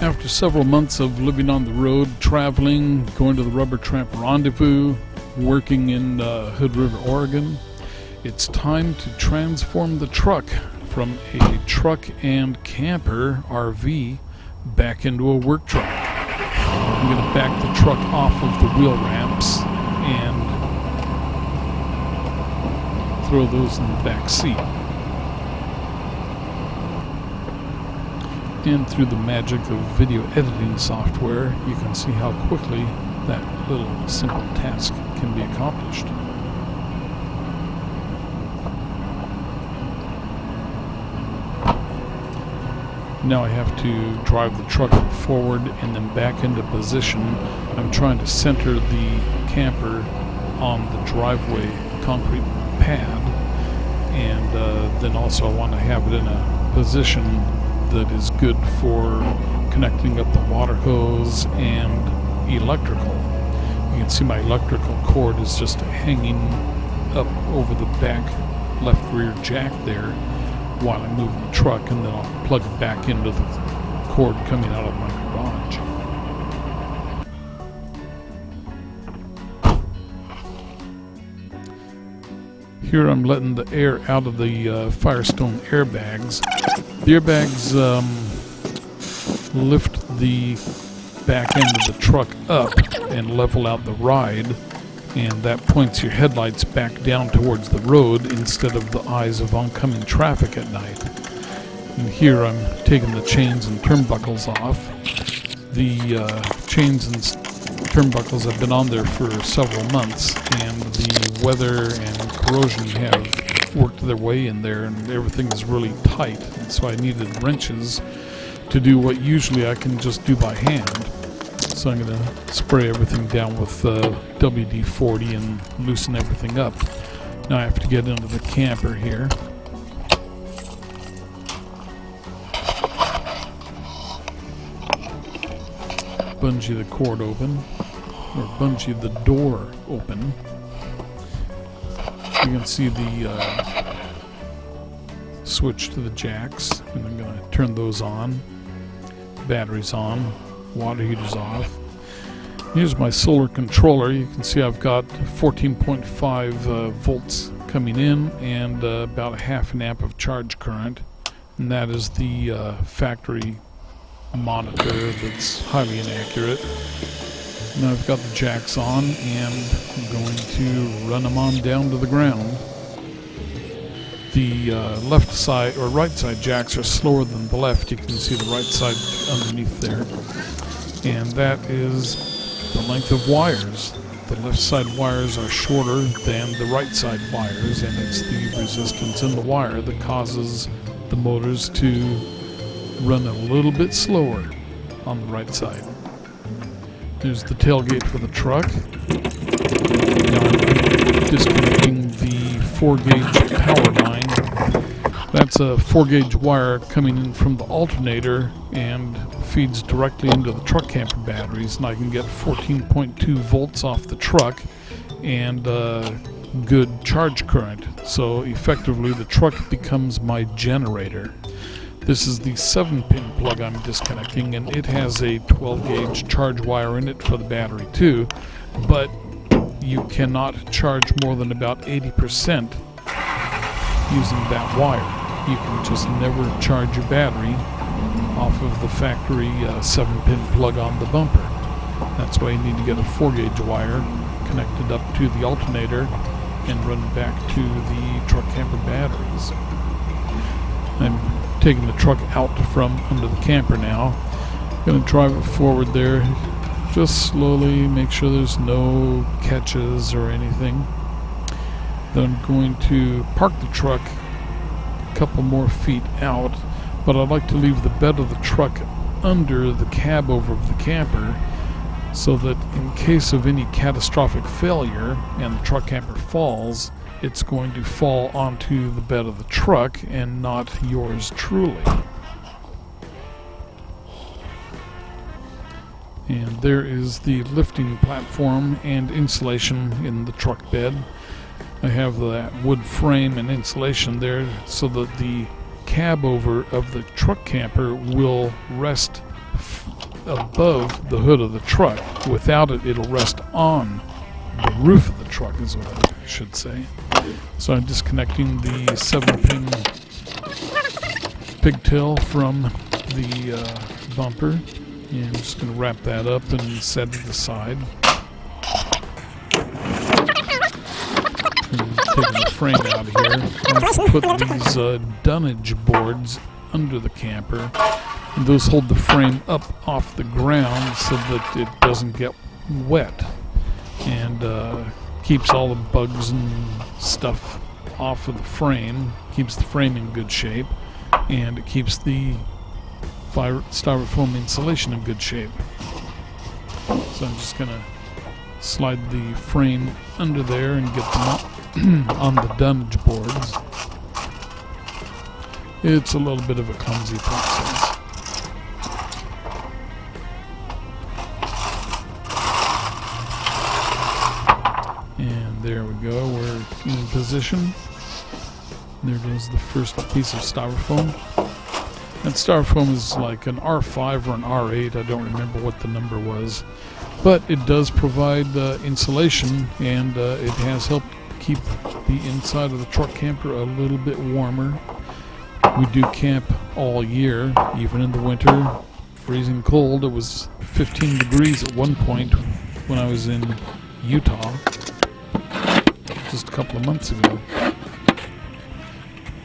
After several months of living on the road, traveling, going to the rubber Tramp Rendezvous, working in Hood River, Oregon, it's time to transform the truck from a truck and camper RV back into a work truck. I'm going to back the truck off of the wheel ramps and throw those in the back seat. And through the magic of video editing software, you can see how quickly that little simple task can be accomplished. Now I have to drive the truck forward and then back into position. I'm trying to center the camper on the driveway concrete pad, and then also I want to have it in a position that is good for connecting up the water hose and electrical. You can see my electrical cord is just hanging up over the back left rear jack there while I'm moving the truck, and then I'll plug it back into the cord coming out of my garage. Here I'm letting the air out of the Firestone airbags. The airbags lift the back end of the truck up and level out the ride, and that points your headlights back down towards the road instead of the eyes of oncoming traffic at night. And here I'm taking the chains and turnbuckles off. The chains and turnbuckles have been on there for several months, and the weather and corrosion have worked their way in there, and everything is really tight, and so I needed wrenches to do what usually I can just do by hand. So I'm going to spray everything down with WD-40 and loosen everything up. Now I have to get into the camper here. Bungee the cord open, or bungee the door open. You can see the switch to the jacks, and I'm going to turn those on. Batteries on, water heaters off. Here's my solar controller. You can see I've got 14.5 volts coming in and about a half an amp of charge current, and that is the factory monitor that's highly inaccurate. Now I've got the jacks on, and I'm going to run them on down to the ground. The left side or right side jacks are slower than the left. You can see the right side underneath there, and that is the length of wires. The left side wires are shorter than the right side wires, and it's the resistance in the wire that causes the motors to run a little bit slower on the right side. There's the tailgate for the truck. Now I'm disconnecting the 4-gauge power line. That's a 4-gauge wire coming in from the alternator and feeds directly into the truck camper batteries, and I can get 14.2 volts off the truck and good charge current. So effectively the truck becomes my generator. This is the 7-pin plug I'm disconnecting, and it has a 12-gauge charge wire in it for the battery too, but you cannot charge more than about 80% using that wire. You can just never charge your battery off of the factory 7-pin plug on the bumper. That's why you need to get a 4-gauge wire connected up to the alternator and run back to the truck camper batteries. I'm taking the truck out from under the camper now. I'm going to drive it forward there, just slowly, make sure there's no catches or anything. Then I'm going to park the truck a couple more feet out, but I'd like to leave the bed of the truck under the cab over of the camper so that in case of any catastrophic failure and the truck camper falls, it's going to fall onto the bed of the truck and not yours truly. And there is the lifting platform and insulation in the truck bed. I have that wood frame and insulation there so that the cab over of the truck camper will rest above the hood of the truck. Without it, it'll rest on the roof of the truck, is what I should say. So I'm disconnecting the 7-pin pigtail from the bumper, and I'm just going to wrap that up and set it aside. And taking the frame out of here, I put these dunnage boards under the camper, and those hold the frame up off the ground so that it doesn't get wet, and keeps all the bugs and stuff off of the frame, keeps the frame in good shape, and it keeps the styrofoam insulation in good shape. So I'm just going to slide the frame under there and get them on the dunnage boards. It's a little bit of a clumsy process. And there we go, we're in position. There goes the first piece of styrofoam. That styrofoam is like an R5 or an R8, I don't remember what the number was. But it does provide insulation, and it has helped keep the inside of the truck camper a little bit warmer. We do camp all year, even in the winter. Freezing cold. It was 15 degrees at one point when I was in Utah just a couple of months ago.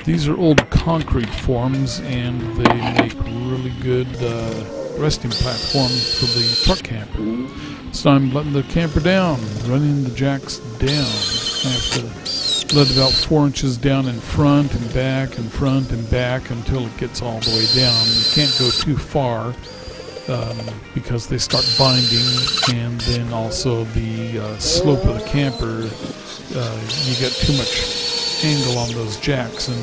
These are old concrete forms, and they make really good resting platforms for the truck camper. So I'm letting the camper down, running the jacks down. I have to let about 4 inches down in front and back and front and back until it gets all the way down. You can't go too far because they start binding, and then also the slope of the camper, you get too much angle on those jacks and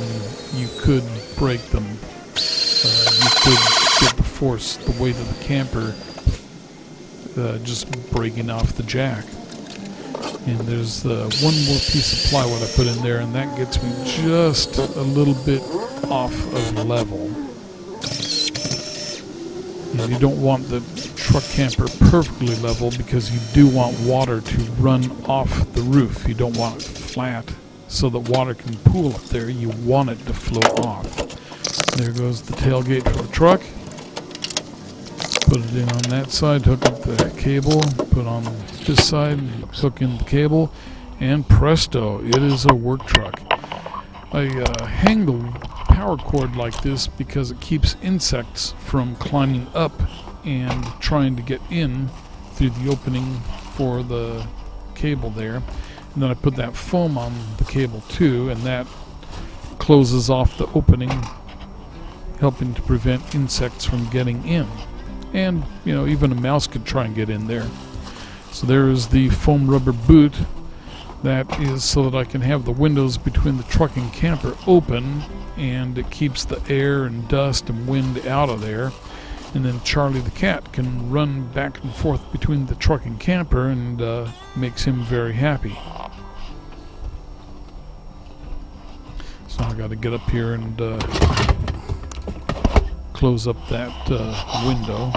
you could break them. You could get the force, the weight of the camper just breaking off the jack. And there's one more piece of plywood I put in there, and that gets me just a little bit off of level. And you don't want the truck camper perfectly level because you do want water to run off the roof. You don't want it flat so that water can pool up there. You want it to flow off. There goes the tailgate for the truck. Put it in on that side, hook up the cable, put on this side, hook in the cable, and presto, it is a work truck. I hang the power cord like this because it keeps insects from climbing up and trying to get in through the opening for the cable there. And then I put that foam on the cable too, and that closes off the opening, helping to prevent insects from getting in. And, you know, even a mouse could try and get in there. So there is the foam rubber boot. That is so that I can have the windows between the truck and camper open, and it keeps the air and dust and wind out of there. And then Charlie the cat can run back and forth between the truck and camper, and makes him very happy. So I got to get up here and close up that window.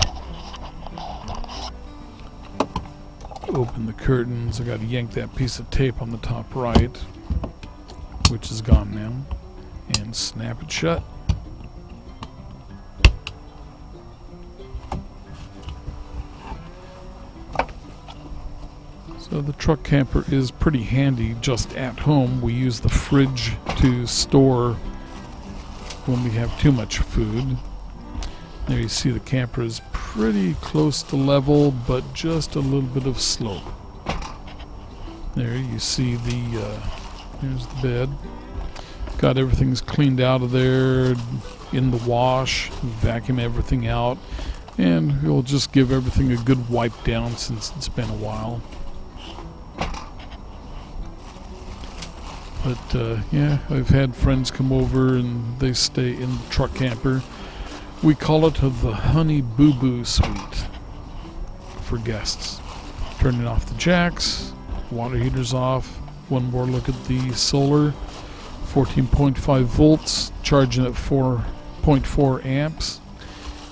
Open the curtains. I got to yank that piece of tape on the top right, which is gone now, and snap it shut. So the truck camper is pretty handy just at home. We use the fridge to store when we have too much food. There you see the camper is pretty close to level, but just a little bit of slope. There you see there's the bed. Got everything's cleaned out of there, in the wash, vacuum everything out, and we'll just give everything a good wipe down since it's been a while. But yeah, I've had friends come over and they stay in the truck camper. We call it the Honey Boo Boo Suite for guests. Turning off the jacks, water heaters off. One more look at the solar, 14.5 volts, charging at 4.4 amps.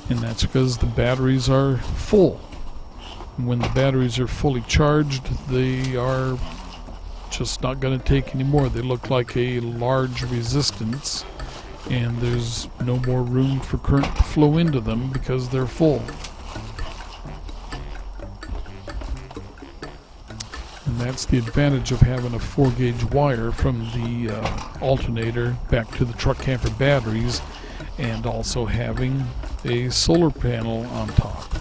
And that's because the batteries are full. And when the batteries are fully charged, they are just not going to take any more. They look like a large resistance, and there's no more room for current to flow into them because they're full. And that's the advantage of having a 4-gauge wire from the alternator back to the truck camper batteries, and also having a solar panel on top.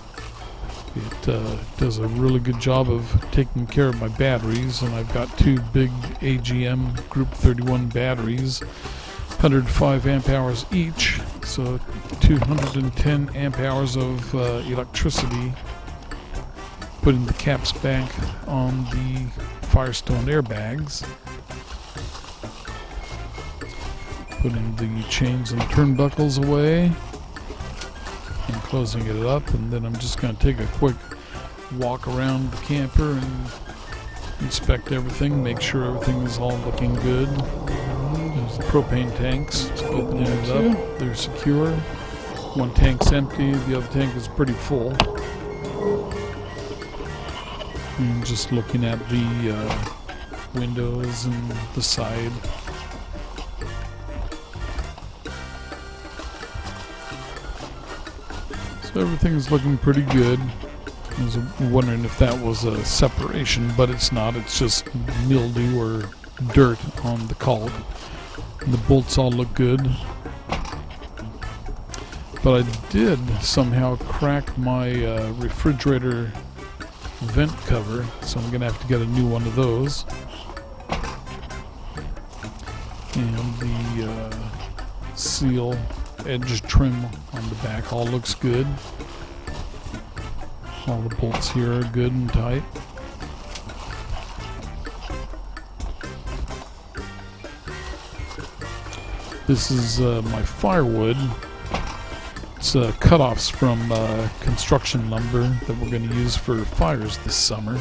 It does a really good job of taking care of my batteries, and I've got two big AGM Group 31 batteries, 105 amp hours each, so 210 amp hours of electricity, putting the caps back on the Firestone airbags, putting the chains and turnbuckles away, and closing it up. And then I'm just going to take a quick walk around the camper and inspect everything, make sure everything is all looking good. There's the propane tanks, just opening it up, they're secure. One tank's empty, the other tank is pretty full. And just looking at the windows and the side. So everything's looking pretty good. I was wondering if that was a separation, but it's not. It's just mildew or dirt on the caulk. And the bolts all look good. But I did somehow crack my refrigerator vent cover, so I'm going to have to get a new one of those. And the seal edge trim on the back all looks good. All the bolts here are good and tight. This is my firewood. It's cut-offs from construction lumber that we're going to use for fires this summer.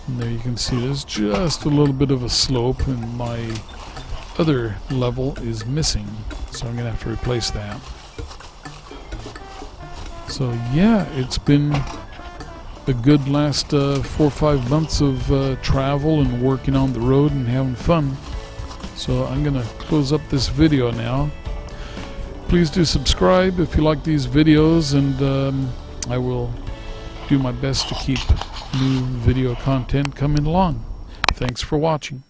And there you can see there's just a little bit of a slope, and my other level is missing, so I'm going to have to replace that. So yeah, it's been a good last 4 or 5 months of travel and working on the road and having fun. So I'm going to close up this video now. Please do subscribe if you like these videos, and I will do my best to keep new video content coming along. Thanks for watching.